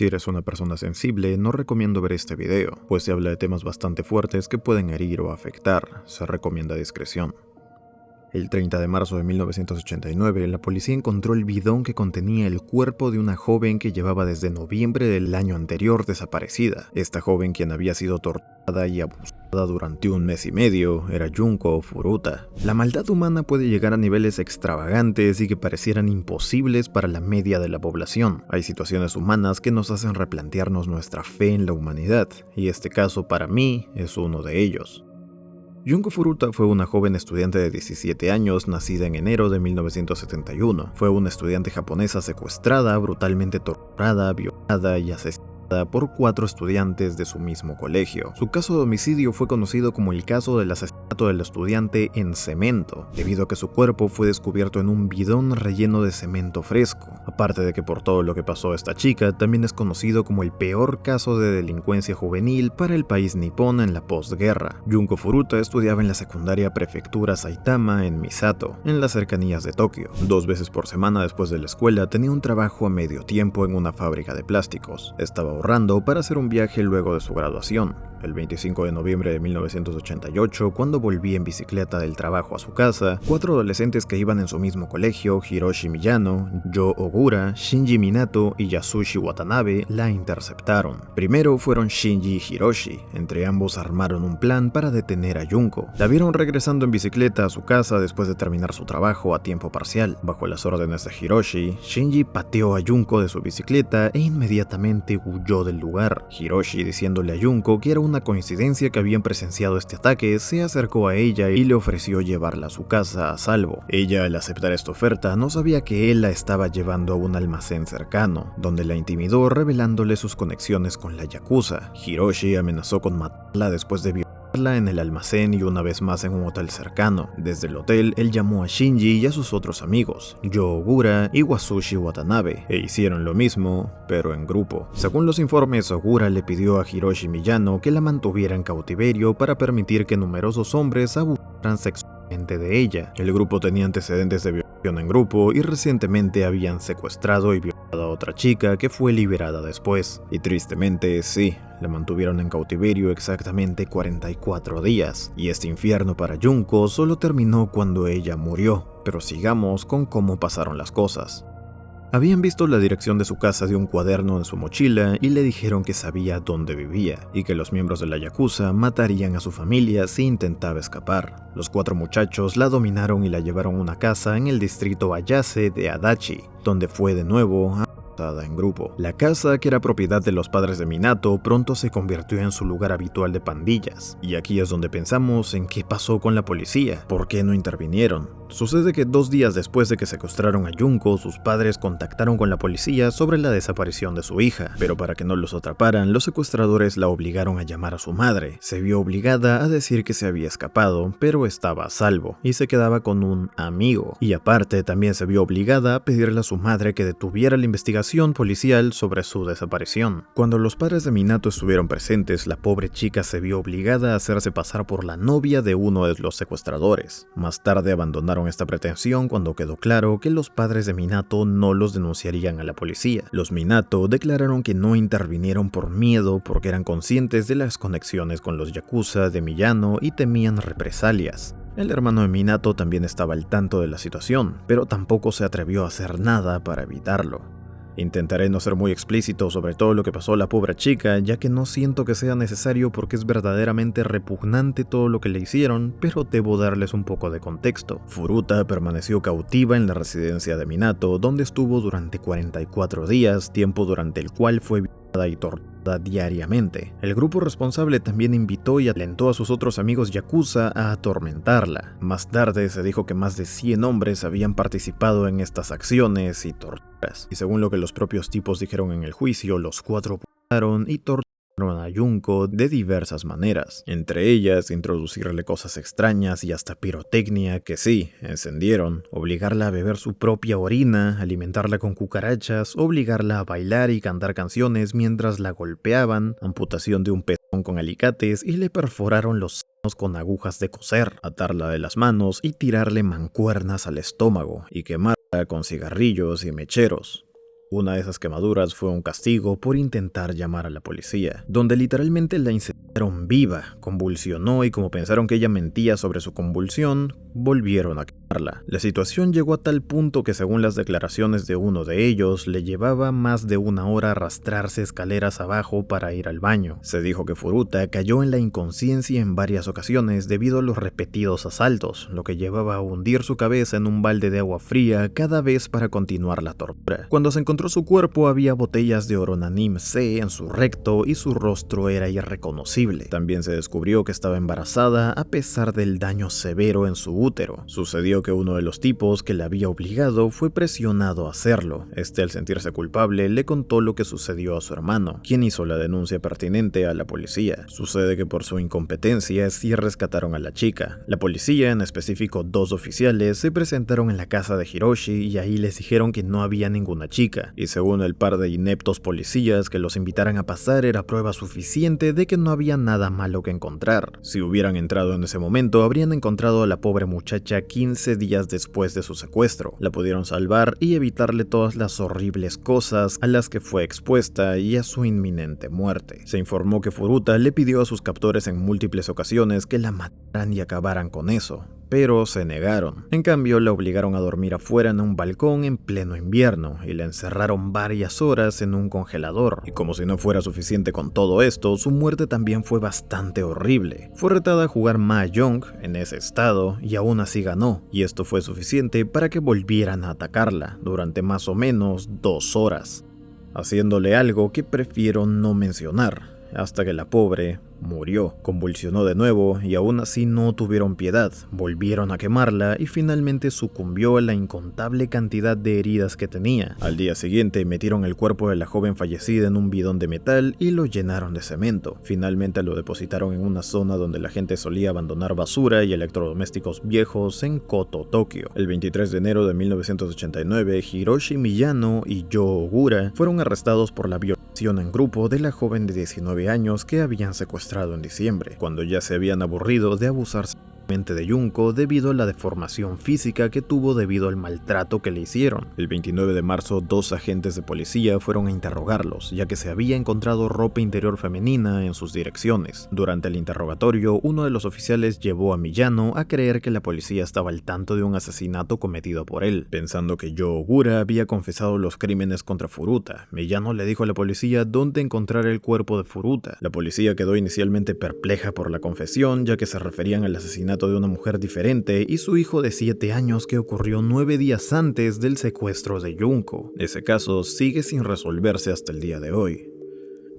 Si eres una persona sensible, no recomiendo ver este video, pues se habla de temas bastante fuertes que pueden herir o afectar. Se recomienda discreción. El 30 de marzo de 1989, la policía encontró el bidón que contenía el cuerpo de una joven que llevaba desde noviembre del año anterior desaparecida. Esta joven, quien había sido torturada y abusada durante un mes y medio, era Junko Furuta. La maldad humana puede llegar a niveles extravagantes y que parecieran imposibles para la media de la población. Hay situaciones humanas que nos hacen replantearnos nuestra fe en la humanidad, y este caso para mí es uno de ellos. Junko Furuta fue una joven estudiante de 17 años nacida en enero de 1971. Fue una estudiante japonesa secuestrada, brutalmente torturada, violada y asesinada por 4 estudiantes de su mismo colegio. Su caso de homicidio fue conocido como el caso del asesinato del estudiante en cemento, debido a que su cuerpo fue descubierto en un bidón relleno de cemento fresco. Aparte de que por todo lo que pasó a esta chica, también es conocido como el peor caso de delincuencia juvenil para el país nipón en la posguerra. Junko Furuta estudiaba en la secundaria Prefectura Saitama en Misato, en las cercanías de Tokio. 2 veces por semana después de la escuela tenía un trabajo a medio tiempo en una fábrica de plásticos. Estaba ahorrando para hacer un viaje luego de su graduación. El 25 de noviembre de 1988, cuando volvía en bicicleta del trabajo a su casa, 4 adolescentes que iban en su mismo colegio, Hiroshi Miyano, Yo Ogura, Shinji Minato y Yasushi Watanabe, la interceptaron. Primero fueron Shinji y Hiroshi. Entre ambos armaron un plan para detener a Junko. La vieron regresando en bicicleta a su casa después de terminar su trabajo a tiempo parcial. Bajo las órdenes de Hiroshi, Shinji pateó a Junko de su bicicleta e inmediatamente huyó del lugar. Hiroshi, diciéndole a Junko que era una coincidencia que habían presenciado este ataque, se acercó a ella y le ofreció llevarla a su casa a salvo. Ella, al aceptar esta oferta, no sabía que él la estaba llevando a un almacén cercano, donde la intimidó revelándole sus conexiones con la yakuza. Hiroshi amenazó con matarla después de violarla en el almacén y una vez más en un hotel cercano. Desde el hotel, él llamó a Shinji y a sus otros amigos, Yo Ogura y Yasushi Watanabe, e hicieron lo mismo, pero en grupo. Según los informes, Ogura le pidió a Hiroshi Miyano que la mantuviera en cautiverio para permitir que numerosos hombres abusaran sexualmente de ella. El grupo tenía antecedentes de violación en grupo y recientemente habían secuestrado y violado a otra chica que fue liberada después. Y tristemente, sí, la mantuvieron en cautiverio exactamente 44 días, y este infierno para Junko solo terminó cuando ella murió. Pero sigamos con cómo pasaron las cosas. Habían visto la dirección de su casa de un cuaderno en su mochila y le dijeron que sabía dónde vivía y que los miembros de la yakuza matarían a su familia si intentaba escapar. Los 4 muchachos la dominaron y la llevaron a una casa en el distrito Ayase de Adachi, donde fue de nuevo en grupo. La casa, que era propiedad de los padres de Minato, pronto se convirtió en su lugar habitual de pandillas. Y aquí es donde pensamos en qué pasó con la policía, por qué no intervinieron. Sucede que 2 días después de que secuestraron a Junko, sus padres contactaron con la policía sobre la desaparición de su hija, pero para que no los atraparan, los secuestradores la obligaron a llamar a su madre. Se vio obligada a decir que se había escapado, pero estaba a salvo, y se quedaba con un amigo. Y aparte, también se vio obligada a pedirle a su madre que detuviera la investigación policial sobre su desaparición. Cuando los padres de Minato estuvieron presentes, la pobre chica se vio obligada a hacerse pasar por la novia de uno de los secuestradores. Más tarde abandonaron esta pretensión cuando quedó claro que los padres de Minato no los denunciarían a la policía. Los Minato declararon que no intervinieron por miedo porque eran conscientes de las conexiones con los yakuza de Miyano y temían represalias. El hermano de Minato también estaba al tanto de la situación, pero tampoco se atrevió a hacer nada para evitarlo. Intentaré no ser muy explícito sobre todo lo que pasó a la pobre chica, ya que no siento que sea necesario porque es verdaderamente repugnante todo lo que le hicieron, pero debo darles un poco de contexto. Furuta permaneció cautiva en la residencia de Minato, donde estuvo durante 44 días, tiempo durante el cual fue violada y torturada diariamente. El grupo responsable también invitó y alentó a sus otros amigos yakuza a atormentarla. Más tarde se dijo que más de 100 hombres habían participado en estas acciones y torturas. Y según lo que los propios tipos dijeron en el juicio, los 4 abusaron y torturaron a Junko de diversas maneras, entre ellas introducirle cosas extrañas y hasta pirotecnia que sí, encendieron, obligarla a beber su propia orina, alimentarla con cucarachas, obligarla a bailar y cantar canciones mientras la golpeaban, amputación de un pezón con alicates y le perforaron los senos con agujas de coser, atarla de las manos y tirarle mancuernas al estómago y quemarla con cigarrillos y mecheros. Una de esas quemaduras fue un castigo por intentar llamar a la policía, donde literalmente la incendiaron viva, convulsionó y como pensaron que ella mentía sobre su convulsión, volvieron a quemarla. La situación llegó a tal punto que según las declaraciones de uno de ellos, le llevaba más de una hora arrastrarse escaleras abajo para ir al baño. Se dijo que Furuta cayó en la inconsciencia en varias ocasiones debido a los repetidos asaltos, lo que llevaba a hundir su cabeza en un balde de agua fría cada vez para continuar la tortura. Cuando se encontró su cuerpo había botellas de Oronanim C en su recto y su rostro era irreconocible. También se descubrió que estaba embarazada a pesar del daño severo en su útero. Sucedió que uno de los tipos que la había obligado fue presionado a hacerlo. Al sentirse culpable le contó lo que sucedió a su hermano, quien hizo la denuncia pertinente a la policía. Sucede que por su incompetencia sí rescataron a la chica. La policía, en específico 2 oficiales, se presentaron en la casa de Hiroshi y ahí les dijeron que no había ninguna chica. Y según el par de ineptos policías que los invitaran a pasar era prueba suficiente de que no había nada malo que encontrar. Si hubieran entrado en ese momento, habrían encontrado a la pobre muchacha 15 días después de su secuestro. La pudieron salvar y evitarle todas las horribles cosas a las que fue expuesta y a su inminente muerte. Se informó que Furuta le pidió a sus captores en múltiples ocasiones que la mataran y acabaran con eso, pero se negaron. En cambio, la obligaron a dormir afuera en un balcón en pleno invierno y la encerraron varias horas en un congelador. Y como si no fuera suficiente con todo esto, su muerte también fue bastante horrible. Fue retada a jugar Mahjong en ese estado y aún así ganó, y esto fue suficiente para que volvieran a atacarla durante más o menos 2 horas, haciéndole algo que prefiero no mencionar, hasta que la pobre murió. Convulsionó de nuevo y aún así no tuvieron piedad, volvieron a quemarla y finalmente sucumbió a la incontable cantidad de heridas que tenía. Al día siguiente metieron el cuerpo de la joven fallecida en un bidón de metal y lo llenaron de cemento. Finalmente lo depositaron en una zona donde la gente solía abandonar basura y electrodomésticos viejos en Koto, Tokio. El 23 de enero de 1989, Hiroshi Miyano y Yo Ogura fueron arrestados por la violación en grupo de la joven de 19 años que habían secuestrado en diciembre, cuando ya se habían aburrido de abusar de Junko debido a la deformación física que tuvo debido al maltrato que le hicieron. El 29 de marzo, 2 agentes de policía fueron a interrogarlos, ya que se había encontrado ropa interior femenina en sus direcciones. Durante el interrogatorio, uno de los oficiales llevó a Miyano a creer que la policía estaba al tanto de un asesinato cometido por él, pensando que Yo Ogura había confesado los crímenes contra Furuta. Miyano le dijo a la policía dónde encontrar el cuerpo de Furuta. La policía quedó inicialmente perpleja por la confesión, ya que se referían al asesinato de una mujer diferente y su hijo de 7 años que ocurrió 9 días antes del secuestro de Junko. Ese caso sigue sin resolverse hasta el día de hoy.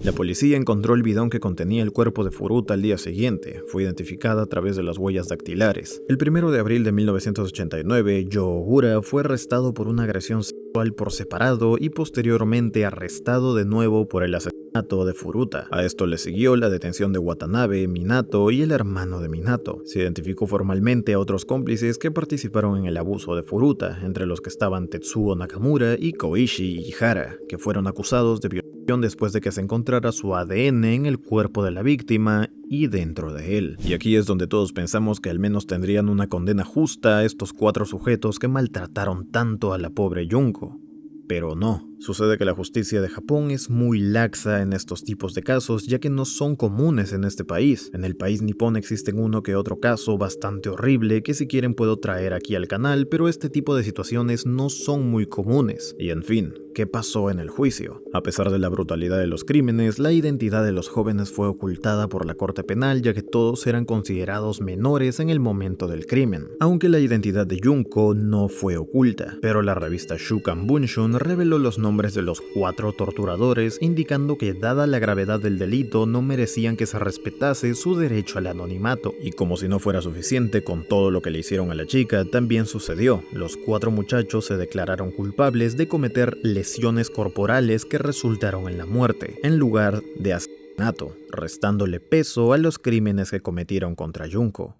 La policía encontró el bidón que contenía el cuerpo de Furuta al día siguiente. Fue identificada a través de las huellas dactilares. El 1 de abril de 1989, Yo Ogura fue arrestado por una agresión sexual por separado y posteriormente arrestado de nuevo por el asesinato de Furuta. A esto le siguió la detención de Watanabe, Minato y el hermano de Minato. Se identificó formalmente a otros cómplices que participaron en el abuso de Furuta, entre los que estaban Tetsuo Nakamura y Koichi Ihara, que fueron acusados de violación después de que se encontrara su ADN en el cuerpo de la víctima y dentro de él. Y aquí es donde todos pensamos que al menos tendrían una condena justa a estos 4 sujetos que maltrataron tanto a la pobre Junko. Pero no. Sucede que la justicia de Japón es muy laxa en estos tipos de casos, ya que no son comunes en este país. En el país nipón existen uno que otro caso bastante horrible que si quieren puedo traer aquí al canal, pero este tipo de situaciones no son muy comunes. Y en fin, ¿qué pasó en el juicio? A pesar de la brutalidad de los crímenes, la identidad de los jóvenes fue ocultada por la corte penal, ya que todos eran considerados menores en el momento del crimen. Aunque la identidad de Junko no fue oculta, pero la revista Shukan Bunshun reveló los nombres de los 4 torturadores, indicando que dada la gravedad del delito no merecían que se respetase su derecho al anonimato. Y como si no fuera suficiente con todo lo que le hicieron a la chica, también sucedió. Los 4 muchachos se declararon culpables de cometer lesiones corporales que resultaron en la muerte, en lugar de asesinato, restándole peso a los crímenes que cometieron contra Junko.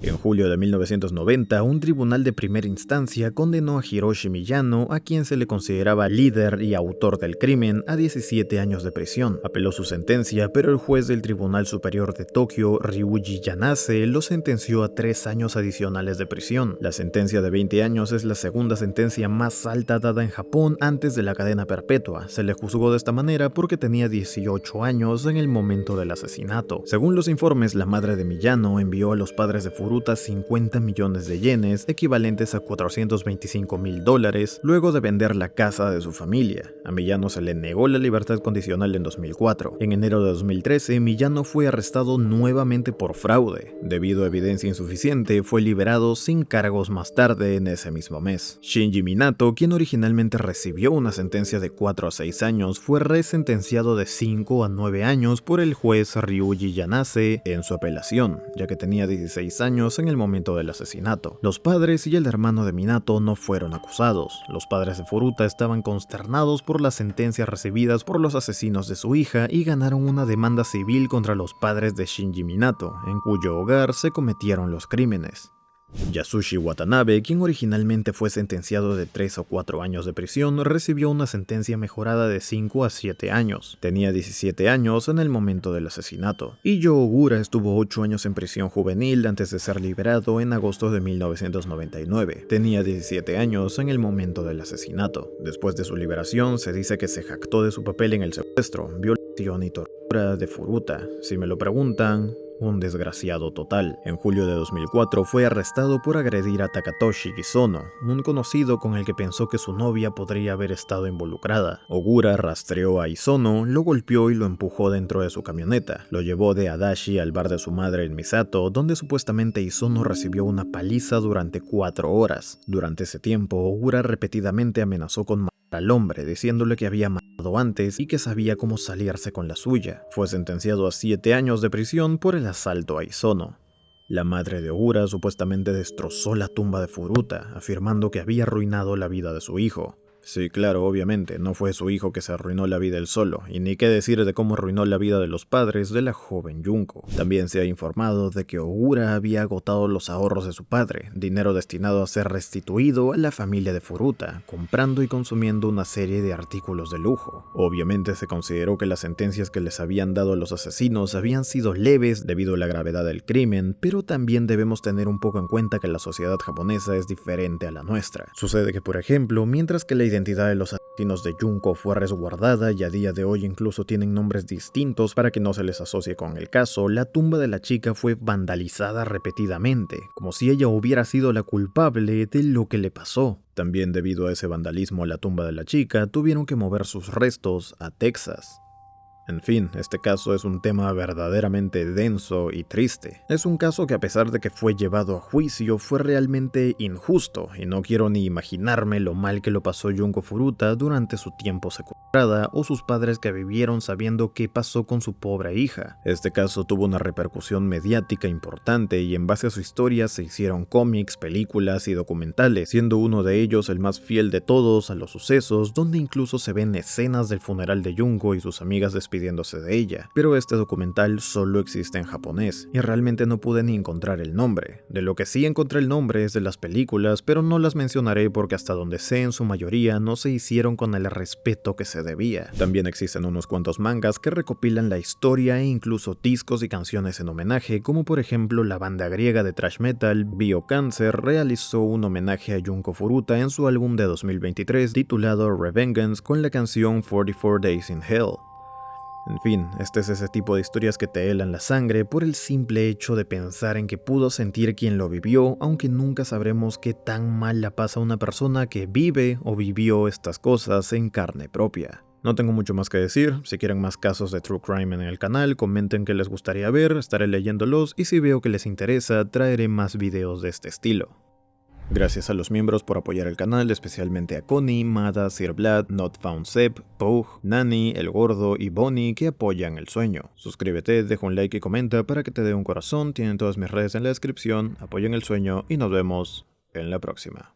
En julio de 1990, un tribunal de primera instancia condenó a Hiroshi Miyano, a quien se le consideraba líder y autor del crimen, a 17 años de prisión. Apeló su sentencia, pero el juez del Tribunal Superior de Tokio, Ryuji Yanase, lo sentenció a 3 años adicionales de prisión. La sentencia de 20 años es la segunda sentencia más alta dada en Japón antes de la cadena perpetua. Se le juzgó de esta manera porque tenía 18 años en el momento del asesinato. Según los informes, la madre de Miyano envió a los padres de Furuta 50 millones de yenes, equivalentes a $425,000, luego de vender la casa de su familia. A Miyano se le negó la libertad condicional en 2004. En enero de 2013, Miyano fue arrestado nuevamente por fraude. Debido a evidencia insuficiente, fue liberado sin cargos más tarde en ese mismo mes. Shinji Minato, quien originalmente recibió una sentencia de 4 a 6 años, fue resentenciado de 5 a 9 años por el juez Ryuji Yanase en su apelación, ya que tenía 16 años en el momento del asesinato. Los padres y el hermano de Minato no fueron acusados. Los padres de Furuta estaban consternados por las sentencias recibidas por los asesinos de su hija y ganaron una demanda civil contra los padres de Shinji Minato, en cuyo hogar se cometieron los crímenes. Yasushi Watanabe, quien originalmente fue sentenciado de 3 o 4 años de prisión, recibió una sentencia mejorada de 5 a 7 años. Tenía 17 años en el momento del asesinato. Iyo Ogura estuvo 8 años en prisión juvenil antes de ser liberado en agosto de 1999. Tenía 17 años en el momento del asesinato. Después de su liberación, se dice que se jactó de su papel en el secuestro, violación y tortura de Furuta. Si me lo preguntan, un desgraciado total. En julio de 2004 fue arrestado por agredir a Takatoshi Gisono, un conocido con el que pensó que su novia podría haber estado involucrada. Ogura rastreó a Isono, lo golpeó y lo empujó dentro de su camioneta. Lo llevó de Adachi al bar de su madre en Misato, donde supuestamente Isono recibió una paliza durante 4 horas. Durante ese tiempo, Ogura repetidamente amenazó con matar al hombre, diciéndole que había matado antes y que sabía cómo salirse con la suya. Fue sentenciado a 7 años de prisión por el asalto a Isono. La madre de Ogura supuestamente destrozó la tumba de Furuta, afirmando que había arruinado la vida de su hijo. Sí, claro, obviamente, no fue su hijo que se arruinó la vida él solo, y ni qué decir de cómo arruinó la vida de los padres de la joven Junko. También se ha informado de que Ogura había agotado los ahorros de su padre, dinero destinado a ser restituido a la familia de Furuta, comprando y consumiendo una serie de artículos de lujo. Obviamente se consideró que las sentencias que les habían dado los asesinos habían sido leves debido a la gravedad del crimen, pero también debemos tener un poco en cuenta que la sociedad japonesa es diferente a la nuestra. Sucede que, por ejemplo, mientras que la identidad de los asesinos de Junko fue resguardada y a día de hoy incluso tienen nombres distintos para que no se les asocie con el caso, la tumba de la chica fue vandalizada repetidamente, como si ella hubiera sido la culpable de lo que le pasó. También debido a ese vandalismo a la tumba de la chica, tuvieron que mover sus restos a Texas. En fin, este caso es un tema verdaderamente denso y triste. Es un caso que, a pesar de que fue llevado a juicio, fue realmente injusto, y no quiero ni imaginarme lo mal que lo pasó Junko Furuta durante su tiempo secuestrada, o sus padres que vivieron sabiendo qué pasó con su pobre hija. Este caso tuvo una repercusión mediática importante, y en base a su historia se hicieron cómics, películas y documentales, siendo uno de ellos el más fiel de todos a los sucesos, donde incluso se ven escenas del funeral de Junko y sus amigas despidiéndose de ella, pero este documental solo existe en japonés, y realmente no pude ni encontrar el nombre. De lo que sí encontré el nombre es de las películas, pero no las mencionaré porque hasta donde sé en su mayoría no se hicieron con el respeto que se debía. También existen unos cuantos mangas que recopilan la historia e incluso discos y canciones en homenaje, como por ejemplo la banda griega de thrash metal Biocancer realizó un homenaje a Junko Furuta en su álbum de 2023 titulado Revengeance con la canción 44 Days in Hell. En fin, este es ese tipo de historias que te helan la sangre por el simple hecho de pensar en que pudo sentir quien lo vivió, aunque nunca sabremos qué tan mal la pasa a una persona que vive o vivió estas cosas en carne propia. No tengo mucho más que decir. Si quieren más casos de True Crime en el canal, comenten qué les gustaría ver, estaré leyéndolos, y si veo que les interesa, traeré más videos de este estilo. Gracias a los miembros por apoyar el canal, especialmente a Connie, Mada, Sir Vlad, Not Found Sep, Pogue, Nani, El Gordo y Bonnie, que apoyan el sueño. Suscríbete, deja un like y comenta para que te dé un corazón, tienen todas mis redes en la descripción, apoyen el sueño y nos vemos en la próxima.